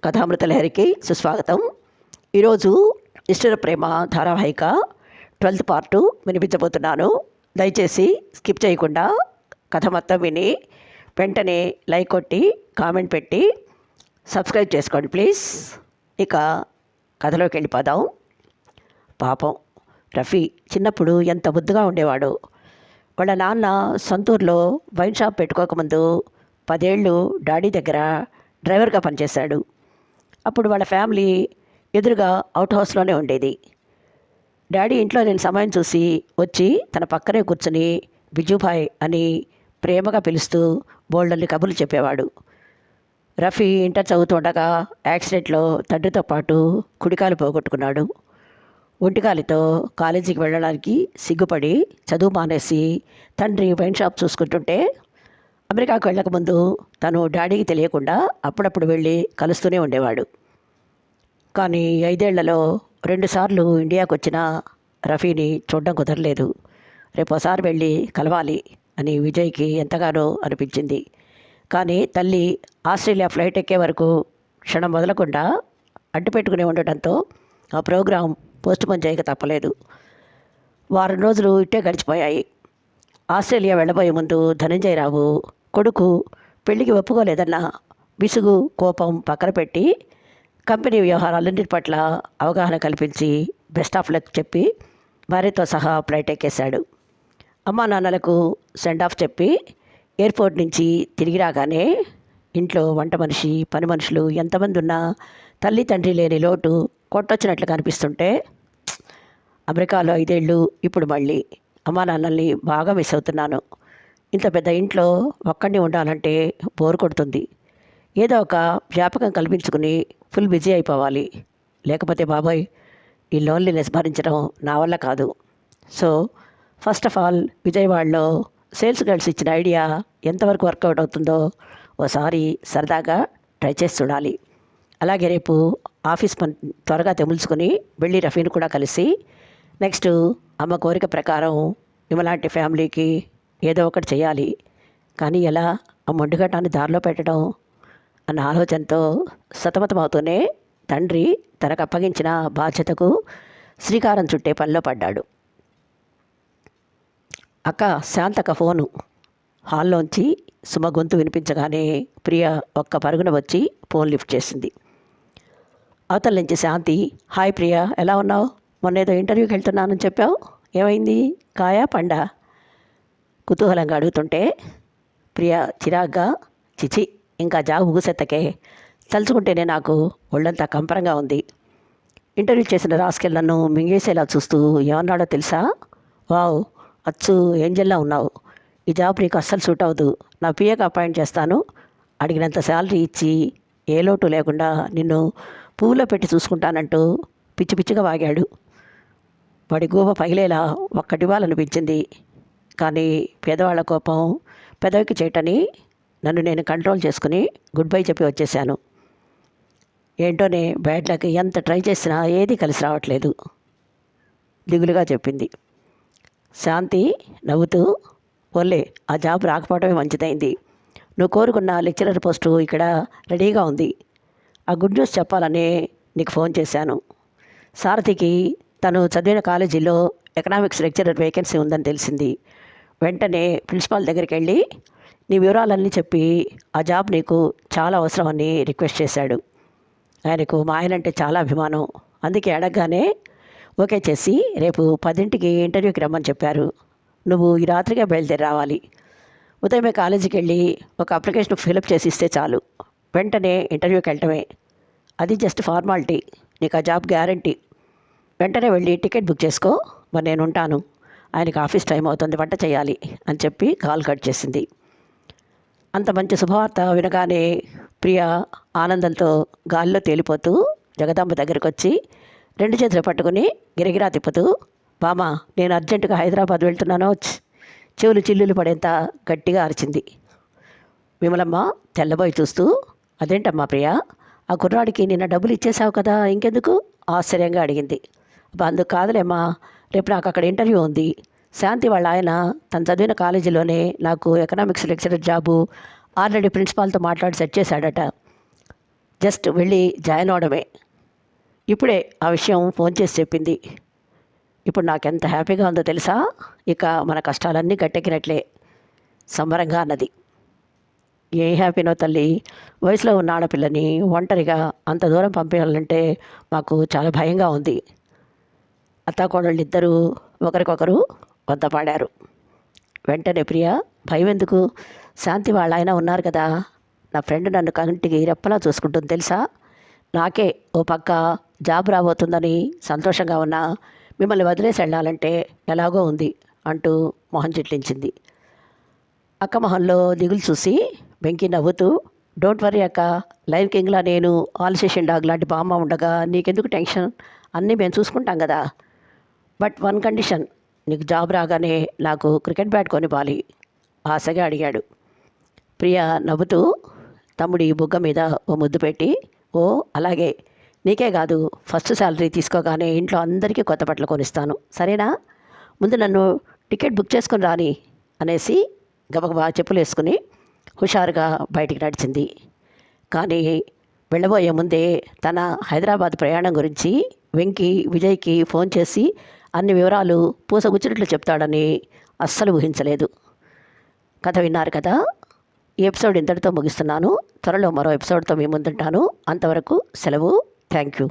కథామృత లహరికి సుస్వాగతం. ఈరోజు ఇష్టర ప్రేమ ధారావాహిక 12th పార్టు వినిపించబోతున్నాను. దయచేసి స్కిప్ చేయకుండా కథ మొత్తం విని వెంటనే లైక్ కొట్టి కామెంట్ పెట్టి సబ్స్క్రైబ్ చేసుకోండి ప్లీజ్. ఇక కథలోకి వెళ్ళిపోదాం. పాపం రఫీ చిన్నప్పుడు ఎంత ముద్దుగా ఉండేవాడు. వాళ్ళ నాన్న సొంతూరులో వైన్ షాప్ పెట్టుకోకముందు 10 ఏళ్ళు డాడీ దగ్గర డ్రైవర్గా పనిచేశాడు. అప్పుడు వాళ్ళ ఫ్యామిలీ ఎదురుగా అవుట్ హౌస్లోనే ఉండేది. డాడీ ఇంట్లో లేని సమయం చూసి వచ్చి తన పక్కనే కూర్చుని బిజుభాయ్ అని ప్రేమగా పిలుస్తూ బోల్డన్ని కబుర్లు చెప్పేవాడు. రఫీ ఇంటర్ చదువుతుండగా యాక్సిడెంట్లో తండ్రితో పాటు కుడికాలు పోగొట్టుకున్నాడు. ఒంటికాలితో కాలేజీకి వెళ్ళడానికి సిగ్గుపడి చదువు మానేసి తండ్రి వైన్ షాప్ చూసుకుంటుంటే అమెరికాకు వెళ్ళకముందు తను డాడీకి తెలియకుండా అప్పుడప్పుడు వెళ్ళి కలుస్తూనే ఉండేవాడు. కానీ 5 ఏళ్లలో 2 సార్లు ఇండియాకు వచ్చిన రఫీని చూడడం కుదరలేదు. రేపోసారి వెళ్ళి కలవాలి అని విజయ్కి ఎంతగానో అనిపించింది. కానీ తల్లి ఆస్ట్రేలియా ఫ్లైట్ ఎక్కే వరకు క్షణం వదలకుండా అడ్డుపెట్టుకుని ఉండటంతో ఆ ప్రోగ్రాం పోస్ట్పోన్ చేయక తప్పలేదు. వారం రోజులు ఇట్టే గడిచిపోయాయి. ఆస్ట్రేలియా వెళ్ళబోయే ముందు ధనంజయరావు కొడుకు పెళ్లికి ఒప్పుకోలేదన్న విసుగు కోపం పక్కన పెట్టి కంపెనీ వ్యవహారాలన్నిటి పట్ల అవగాహన కల్పించి బెస్ట్ ఆఫ్ లక్ చెప్పి భార్యతో సహా ఫ్లైట్ ఎక్కేశాడు. అమ్మా నాన్నలకు సెండ్ ఆఫ్ చెప్పి ఎయిర్పోర్ట్ నుంచి తిరిగి రాగానే ఇంట్లో వంట మనిషి పని మనుషులు ఎంతమంది ఉన్నా తల్లి తండ్రి లేని లోటు కొట్టొచ్చినట్లు కనిపిస్తుంటే అమెరికాలో 5 ఏళ్ళు ఇప్పుడు మళ్ళీ అమ్మా నాన్నల్ని బాగా మిస్ అవుతున్నాను. ఇంత పెద్ద ఇంట్లో ఒక్కడిని ఉండాలంటే బోర్ కొడుతుంది. ఏదో ఒక జ్ఞాపకం కల్పించుకుని ఫుల్ బిజీ అయిపోవాలి. లేకపోతే బాబాయ్ ఈ లోన్లీనెస్ భరించడం నా వల్ల కాదు. సో ఫస్ట్ ఆఫ్ ఆల్ విజయవాడలో సేల్స్ గర్ల్స్ ఇచ్చిన ఐడియా ఎంతవరకు వర్కౌట్ అవుతుందో ఓసారి సరదాగా ట్రై చేసి చూడాలి. అలాగే రేపు ఆఫీస్ పని త్వరగా తెముల్చుకొని వెళ్ళి రఫీని కూడా కలిసి నెక్స్ట్ అమ్మ కోరిక ప్రకారం ఇమలాంటి ఫ్యామిలీకి ఏదో ఒకటి చేయాలి. కానీ ఎలా ఆ మొండిగటాన్ని దారిలో పెట్టడం అన్న ఆలోచనతో సతమతమవుతూనే తండ్రి తనకు అప్పగించిన బాధ్యతకు శ్రీకారం చుట్టే పనిలో పడ్డాడు. అక్క శాంతక్క ఫోను. హాల్లోంచి సుమ గొంతు వినిపించగానే ప్రియ ఒక్క పరుగున వచ్చి ఫోన్ లిఫ్ట్ చేసింది. అవతల నుంచి శాంతి, హాయ్ ప్రియ, ఎలా ఉన్నావు? మొన్నేదో ఇంటర్వ్యూకి వెళ్తున్నానని చెప్పావు, ఏమైంది? కాయా పండా? కుతూహలంగా అడుగుతుంటే ప్రియ చిరాగ్గా, చిచి ఇంకా జాబ్ ఊసెత్తకే, తలుచుకుంటేనే నాకు ఒళ్ళంతా కంపరంగా ఉంది. ఇంటర్వ్యూ చేసిన రాస్కెల్ నన్ను మింగేసేలా చూస్తూ ఏమన్నాడో తెలుసా? వావ్, అచ్చు ఏంజల్లా ఉన్నావు, ఈ జాబ్ నీకు అస్సలు సూట్ అవ్వదు, నా పిఏకి అపాయింట్ చేస్తాను, అడిగినంత శాలరీ ఇచ్చి ఏ లోటు లేకుండా నిన్ను పువ్వులో పెట్టి చూసుకుంటానంటూ పిచ్చి పిచ్చిగా వాగాడు. వాడి గూబ పగిలేలా ఒక్కటివ్వాలనిపించింది. కానీ పేదవాళ్ల కోపం పెదవికి చేయటని నన్ను నేను కంట్రోల్ చేసుకుని గుడ్ బై చెప్పి వచ్చేసాను. ఏంటోనే బ్యాడ్ లక్, ఎంత ట్రై చేసినా ఏది కలిసి రావట్లేదు దిగులుగా చెప్పింది. శాంతి నవ్వుతూ, పోలే ఆ జాబ్ రాకపోవడమే మంచిదైంది. నువ్వు కోరుకున్న లెక్చరర్ పోస్టు ఇక్కడ రెడీగా ఉంది. ఆ గుడ్ న్యూస్ చెప్పాలనే నీకు ఫోన్ చేశాను. సారథికి తను చదివిన కాలేజీలో ఎకనామిక్స్ లెక్చరర్ వేకెన్సీ ఉందని తెలిసింది. వెంటనే ప్రిన్సిపాల్ దగ్గరికి వెళ్ళి నీ వివరాలన్నీ చెప్పి ఆ జాబ్ నీకు చాలా అవసరమని రిక్వెస్ట్ చేశాడు. ఆయనకు మా ఆయనంటే చాలా అభిమానం. అందుకే అడగగానే ఓకే చేసి రేపు 10ంటికి ఇంటర్వ్యూకి రమ్మని చెప్పారు. నువ్వు ఈ రాత్రిగా బయలుదేరి రావాలి. ఉదయమే కాలేజీకి వెళ్ళి ఒక అప్లికేషన్ ఫిలప్ చేసి ఇస్తే చాలు, వెంటనే ఇంటర్వ్యూకి వెళ్ళటమే. అది జస్ట్ ఫార్మాలిటీ, నీకు ఆ జాబ్ గ్యారంటీ. వెంటనే వెళ్ళి టికెట్ బుక్ చేసుకో, మరి నేను ఉంటాను, ఆయనకి ఆఫీస్ టైం అవుతుంది, వంట చేయాలి అని చెప్పి కాల్ కట్ చేసింది. అంత మంచి శుభవార్త వినగానే ప్రియ ఆనందంతో గాలిలో తేలిపోతూ జగదాంబ దగ్గరికి వచ్చి 2 చేతులు పట్టుకుని గిరగిరా తిప్పుతూ, బామా నేను అర్జెంటుగా హైదరాబాద్ వెళ్తున్నానో, చెవులు చిల్లులు పడేంత గట్టిగా అరిచింది. విమలమ్మ తెల్లబోయి చూస్తూ, అదేంటమ్మా ప్రియ, ఆ కుర్రాడికి నిన్న డబ్బులు ఇచ్చేసావు కదా, ఇంకెందుకు? ఆశ్చర్యంగా అడిగింది. అందుకు కాదులేమ్మా, రేపు నాకు అక్కడ ఇంటర్వ్యూ ఉంది. శాంతి వాళ్ళ ఆయన తను చదివిన కాలేజీలోనే నాకు ఎకనామిక్స్ లెక్చరర్ జాబు ఆల్రెడీ ప్రిన్సిపాల్తో మాట్లాడి సెట్ చేశాడట. జస్ట్ వెళ్ళి జాయిన్ అవడమే. ఇప్పుడే ఆ విషయం ఫోన్ చేసి చెప్పింది. ఇప్పుడు నాకెంత హ్యాపీగా ఉందో తెలుసా? ఇక మన కష్టాలన్నీ గట్టెక్కినట్లే సంబరంగా అన్నది. ఏ హ్యాపీనో తల్లి. వయసులో ఉన్న ఆడపిల్లని ఒంటరిగా అంత దూరం పంపేయాలంటే మాకు చాలా భయంగా ఉంది. అత్తాకోడళ్ళిద్దరూ ఒకరికొకరు వద్దపాడారు. వెంటనే ప్రియ, భయం ఎందుకు? శాంతి వాళ్ళ ఆయన ఉన్నారు కదా. నా ఫ్రెండ్ నన్ను కంటికి రెప్పలా చూసుకుంటుంది తెలుసా. నాకే ఓ పక్క జాబ్ రాబోతుందని సంతోషంగా ఉన్నా మిమ్మల్ని వదిలేసి వెళ్ళాలంటే ఎలాగో ఉంది అంటూ మొహం చిట్లించింది. అక్క మొహంలో దిగులు చూసి వెంకీ నవ్వుతూ, డోంట్ వరీ అక్క, లైన్ కింగ్లా నేను ఆల్సేషన్ డాగ్ లాంటి బామ్మ ఉండగా నీకెందుకు టెన్షన్? అన్నీ మేము చూసుకుంటాం కదా. బట్ వన్ కండిషన్, నీకు జాబ్ రాగానే నాకు క్రికెట్ బ్యాట్ కొనివ్వాలి ఆశగా అడిగాడు. ప్రియ నవ్వుతూ తమ్ముడి బుగ్గ మీద ఓ ముద్దు పెట్టి, ఓ అలాగే, నీకే కాదు ఫస్ట్ శాలరీ తీసుకోగానే ఇంట్లో అందరికీ కొత్త బట్టలు కొనిస్తాను, సరేనా? ముందు నన్ను టికెట్ బుక్ చేసుకుని రాని అనేసి గబగబా చెప్పులు వేసుకుని హుషారుగా బయటికి నడిచింది. కానీ వెళ్ళబోయే ముందే తన హైదరాబాద్ ప్రయాణం గురించి వెంకీ విజయ్కి ఫోన్ చేసి అన్ని వివరాలు పూసగుచ్చినట్లు చెప్తాడని అస్సలు ఊహించలేదు. కథ విన్నారు కదా. ఈ ఎపిసోడ్ ఇంతటితో ముగిస్తున్నాను. త్వరలో మరో ఎపిసోడ్తో మీ ముందుంటాను. అంతవరకు సెలవు. Thank you.